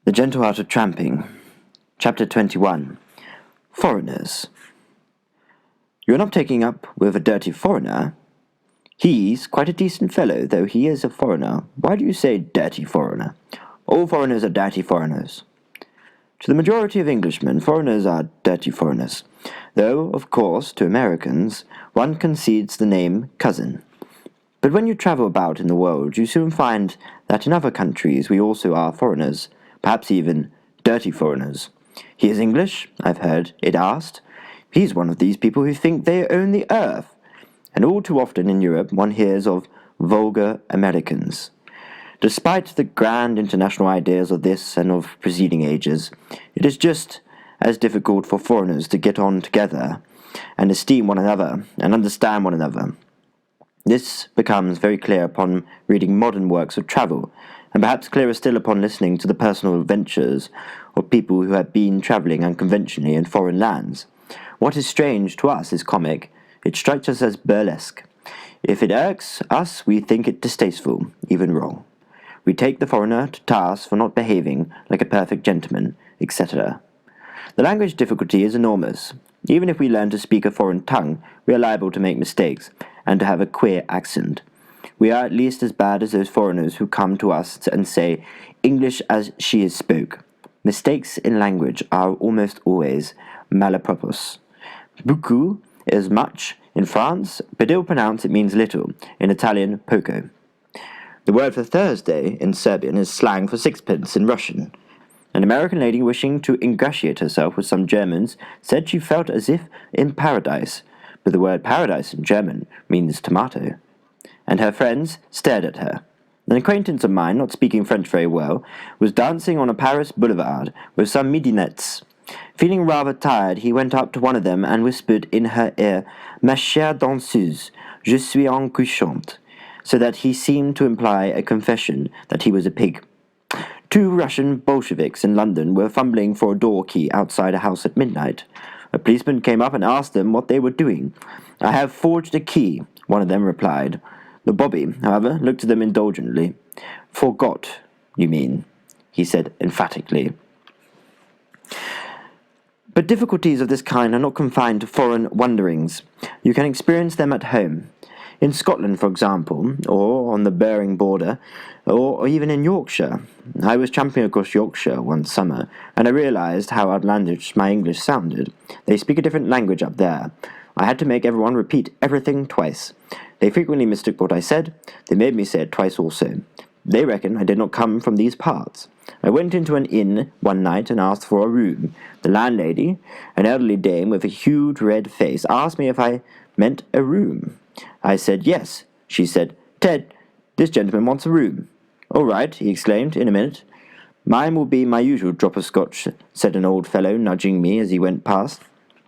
The Gentle Art of Tramping, Chapter 21. Foreigners. You're not taking up with a dirty foreigner? He's quite a decent fellow, though he is a foreigner. Why do you say dirty foreigner? All foreigners are dirty foreigners. To the majority of Englishmen, foreigners are dirty foreigners, though, of course, to Americans, one concedes the name cousin. But when you travel about in the world, you soon find that in other countries we also are foreigners, perhaps even dirty foreigners. He is English, I've heard it asked. He's one of these people who think they own the earth. And all too often in Europe one hears of vulgar Americans. Despite the grand international ideas of this and of preceding ages, it is just as difficult for foreigners to get on together and esteem one another and understand one another. This becomes very clear upon reading modern works of travel, and perhaps clearer still upon listening to the personal adventures of people who have been travelling unconventionally in foreign lands. What is strange to us is comic. It strikes us as burlesque. If it irks us, we think it distasteful, even wrong. We take the foreigner to task for not behaving like a perfect gentleman, etc. The language difficulty is enormous. Even if we learn to speak a foreign tongue, we are liable to make mistakes, and to have a queer accent. We are at least as bad as those foreigners who come to us and say, English as she is spoke. Mistakes in language are almost always malapropos. Beaucoup is much in France, but ill pronounced it means little, in Italian poco. The word for Thursday in Serbian is slang for sixpence in Russian. An American lady wishing to ingratiate herself with some Germans said she felt as if in paradise, but the word paradise in German means tomato. And her friends stared at her. An acquaintance of mine, not speaking French very well, was dancing on a Paris boulevard with some midinettes. Feeling rather tired, he went up to one of them and whispered in her ear, Ma chère danseuse, je suis incouchante, so that he seemed to imply a confession that he was a pig. 2 Russian Bolsheviks in London were fumbling for a door key outside a house at midnight. A policeman came up and asked them what they were doing. I have forged a key, one of them replied. The bobby, however, looked at them indulgently. Forgot, you mean, he said emphatically. But difficulties of this kind are not confined to foreign wanderings. You can experience them at home. In Scotland, for example, or on the Bering border, or even in Yorkshire. I was tramping across Yorkshire one summer, and I realized how outlandish my English sounded. They speak a different language up there. I had to make everyone repeat everything twice. They frequently mistook what I said. They made me say it twice also. They reckon I did not come from these parts. I went into an inn one night and asked for a room. The landlady, an elderly dame with a huge red face, asked me if I meant a room. I said yes. She said, Ted, this gentleman wants a room. All right, he exclaimed, in a minute. Mine will be my usual drop of scotch, said an old fellow, nudging me as he went past.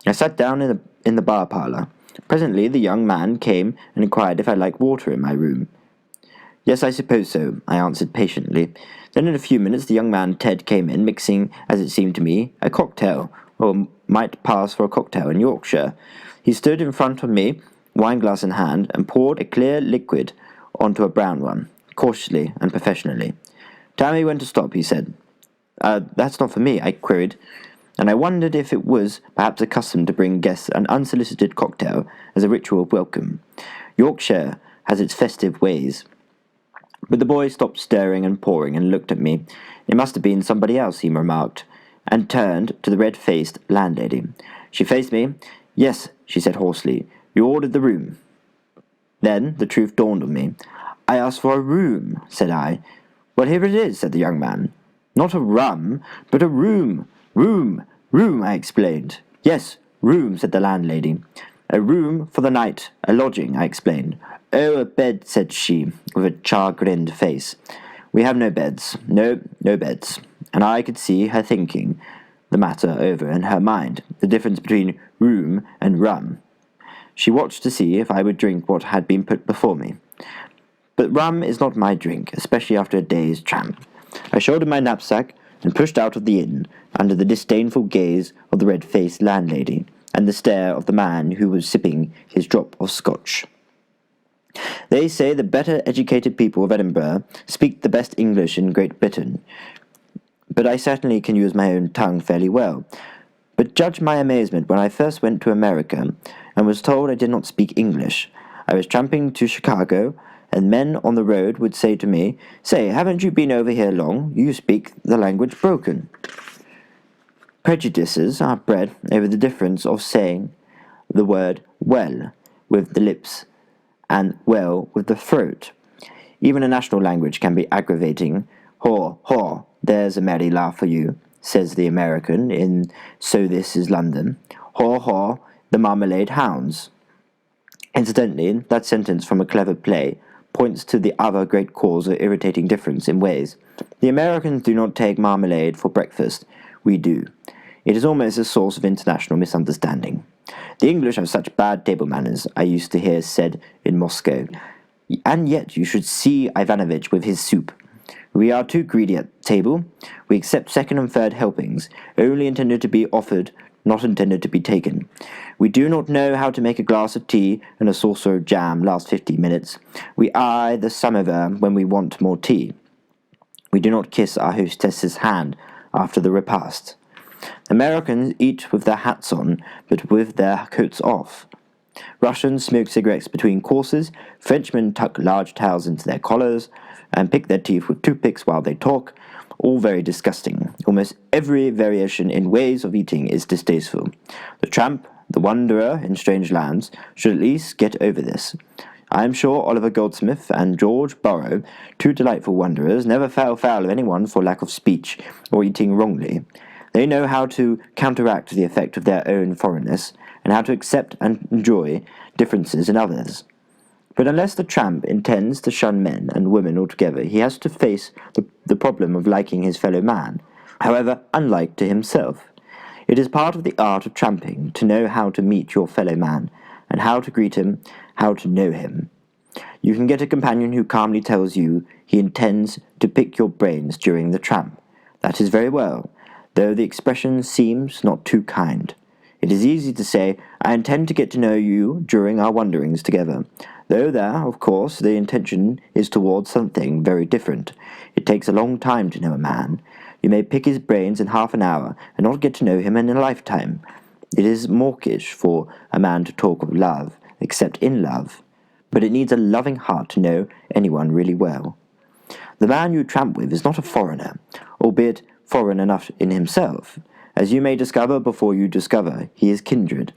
I sat down in the bar parlour. Presently the young man came and inquired if I'd like water in my room. Yes, I suppose so, I answered patiently. Then in a few minutes the young man Ted came in, mixing, as it seemed to me, a cocktail, or might pass for a cocktail in Yorkshire. He stood in front of me, wineglass in hand, and poured a clear liquid onto a brown one, cautiously and professionally. Tell me when to stop, he said. That's not for me, I queried, and I wondered if it was perhaps a custom to bring guests an unsolicited cocktail as a ritual of welcome. Yorkshire has its festive ways. But the boy stopped stirring and pouring and looked at me. It must have been somebody else, he remarked, and turned to the red-faced landlady. She faced me. Yes, she said hoarsely, you ordered the room. Then the truth dawned on me. I asked for a room, said I. Well, here it is, said the young man. Not a rum, but a room. Room, I explained. Yes, room, said the landlady. A room for the night, a lodging, I explained. Oh, a bed, said she, with a chagrined face. We have no beds. No beds. And I could see her thinking the matter over in her mind, the difference between room and rum. She watched to see if I would drink what had been put before me. But rum is not my drink, especially after a day's tramp. I shouldered my knapsack and pushed out of the inn, under the disdainful gaze of the red-faced landlady, and the stare of the man who was sipping his drop of scotch. They say the better educated people of Edinburgh speak the best English in Great Britain. but I certainly can use my own tongue fairly well. But judge my amazement when I first went to America and was told I did not speak English. I was tramping to Chicago, and men on the road would say to me, "Say, haven't you been over here long? You speak the language broken." Prejudices are bred over the difference of saying the word well with the lips and well with the throat. Even a national language can be aggravating. Haw, haw, there's a merry laugh for you, says the American in So This Is London. Haw, haw, the marmalade hounds. Incidentally, that sentence from a clever play points to the other great cause of irritating difference in ways. The Americans do not take marmalade for breakfast. We do. It is almost a source of international misunderstanding. The English have such bad table manners, I used to hear said in Moscow. And yet you should see Ivanovitch with his soup. We are too greedy at table. We accept second and third helpings, only intended to be offered, not intended to be taken. We do not know how to make a glass of tea and a saucer of jam last 50 minutes. We eye the samovar when we want more tea. We do not kiss our hostess's hand after the repast. Americans eat with their hats on, but with their coats off. Russians smoke cigarettes between courses, Frenchmen tuck large towels into their collars, and pick their teeth with toothpicks while they talk, all very disgusting. Almost every variation in ways of eating is distasteful. The tramp, the wanderer in strange lands, should at least get over this. I am sure Oliver Goldsmith and George Borrow, two delightful wanderers, never fell foul of anyone for lack of speech or eating wrongly. They know how to counteract the effect of their own foreignness, and how to accept and enjoy differences in others. But unless the tramp intends to shun men and women altogether, he has to face the problem of liking his fellow man, however unlike to himself. It is part of the art of tramping to know how to meet your fellow man, and how to greet him, how to know him. You can get a companion who calmly tells you he intends to pick your brains during the tramp. That is very well, though the expression seems not too kind. It is easy to say, "I intend to get to know you during our wanderings together," though there, of course, the intention is towards something very different. It takes a long time to know a man. You may pick his brains in half an hour, and not get to know him in a lifetime. It is mawkish for a man to talk of love, except in love, but it needs a loving heart to know anyone really well. The man you tramp with is not a foreigner, albeit foreign enough in himself. As you may discover before you discover, he is kindred.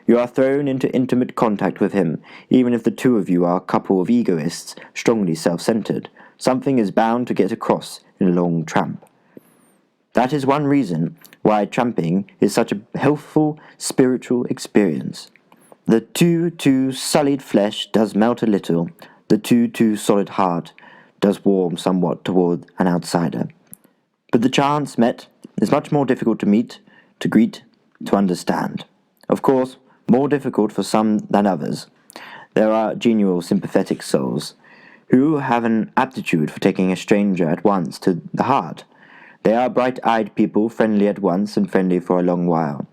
You are thrown into intimate contact with him, even if the two of you are a couple of egoists, strongly self-centered. Something is bound to get across in a long tramp. That is one reason why tramping is such a healthful spiritual experience. The too sullied flesh does melt a little, the too solid heart does warm somewhat toward an outsider. But the chance met is much more difficult to meet, to greet, to understand. Of course, more difficult for some than others. There are genial, sympathetic souls who have an aptitude for taking a stranger at once to the heart. They are bright-eyed people, friendly at once and friendly for a long while.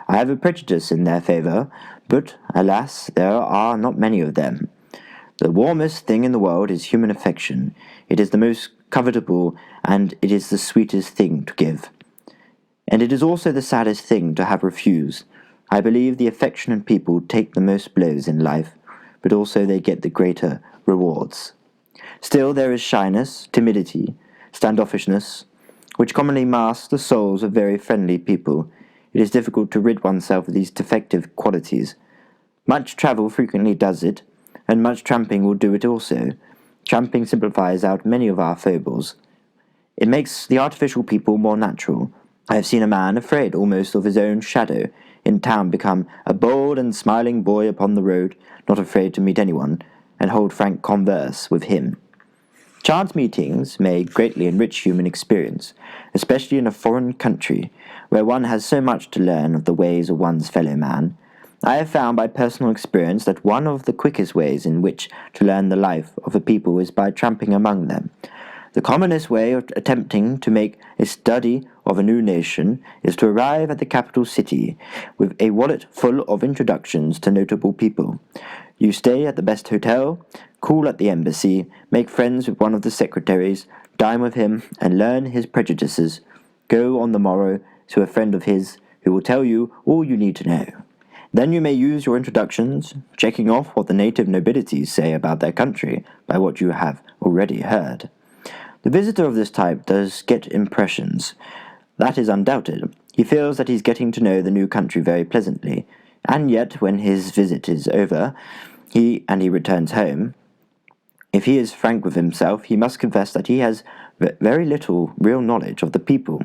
I have a prejudice in their favor, but, alas, there are not many of them. The warmest thing in the world is human affection. It is the most covetable, and it is the sweetest thing to give. And it is also the saddest thing to have refused. I believe the affectionate people take the most blows in life, but also they get the greater rewards. Still there is shyness, timidity, standoffishness, which commonly masks the souls of very friendly people. It is difficult to rid oneself of these defective qualities. Much travel frequently does it, and much tramping will do it also. Tramping simplifies out many of our foibles. It makes the artificial people more natural. I have seen a man, afraid almost of his own shadow, in town become a bold and smiling boy upon the road, not afraid to meet anyone, and hold frank converse with him. Chance meetings may greatly enrich human experience, especially in a foreign country, where one has so much to learn of the ways of one's fellow man. I have found by personal experience that one of the quickest ways in which to learn the life of a people is by tramping among them. The commonest way of attempting to make a study of a new nation is to arrive at the capital city with a wallet full of introductions to notable people. You stay at the best hotel, call at the embassy, make friends with one of the secretaries, dine with him, and learn his prejudices, Go on the morrow to a friend of his who will tell you all you need to know. Then you may use your introductions, checking off what the native nobilities say about their country by what you have already heard. The visitor of this type does get impressions. That is undoubted. He feels that he's getting to know the new country very pleasantly, and yet when his visit is over, he returns home, if he is frank with himself, he must confess that he has very little real knowledge of the people.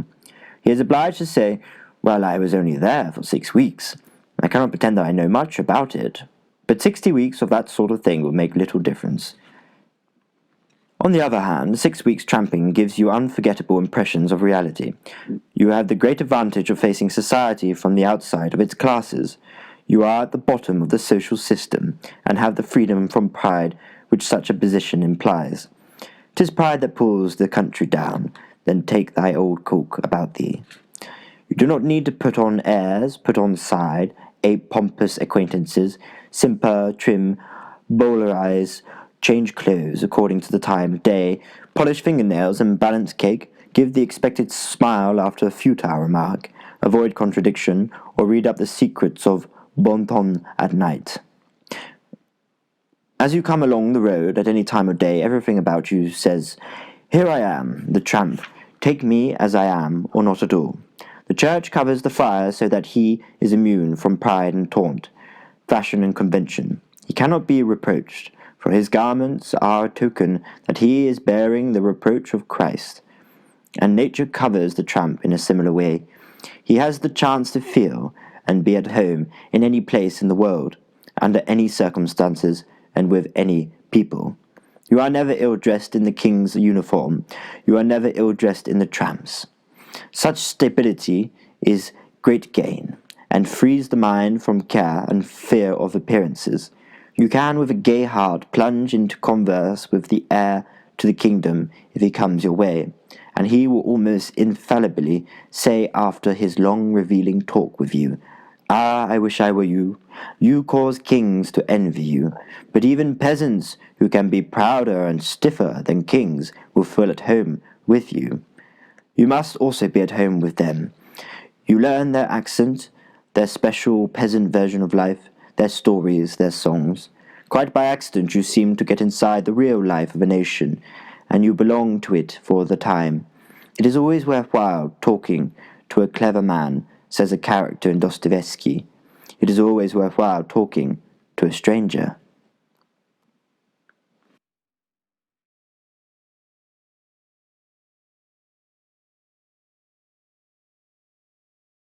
He is obliged to say, "Well, I was only there for 6 weeks. I cannot pretend that I know much about it." But 60 weeks of that sort of thing will make little difference. On the other hand, 6 weeks tramping gives you unforgettable impressions of reality. You have the great advantage of facing society from the outside of its classes. You are at the bottom of the social system, and have the freedom from pride which such a position implies. 'Tis pride that pulls the country down, then take thy old cook about thee. You do not need to put on airs, put on side, ape pompous acquaintances, simper, trim, bowlerize, change clothes according to the time of day, polish fingernails and balance cake, give the expected smile after a futile remark, avoid contradiction, or read up the secrets of bon ton at night. As you come along the road at any time of day, everything about you says, "Here I am, the tramp. Take me as I am, or not at all." The church covers the friar so that he is immune from pride and taunt, fashion and convention. He cannot be reproached, for his garments are a token that he is bearing the reproach of Christ. And nature covers the tramp in a similar way. He has the chance to feel and be at home in any place in the world, under any circumstances, and with any people. You are never ill-dressed in the king's uniform. You are never ill-dressed in the tramp's. Such stability is great gain, and frees the mind from care and fear of appearances. You can with a gay heart plunge into converse with the heir to the kingdom if he comes your way, and he will almost infallibly say after his long revealing talk with you, "Ah, I wish I were you. You cause kings to envy you, but even peasants who can be prouder and stiffer than kings will feel at home with you. You must also be at home with them. You learn their accent, their special peasant version of life, their stories, their songs. Quite by accident you seem to get inside the real life of a nation, and you belong to it for the time. It is always worthwhile talking to a clever man, says a character in Dostoevsky. It is always worthwhile talking to a stranger.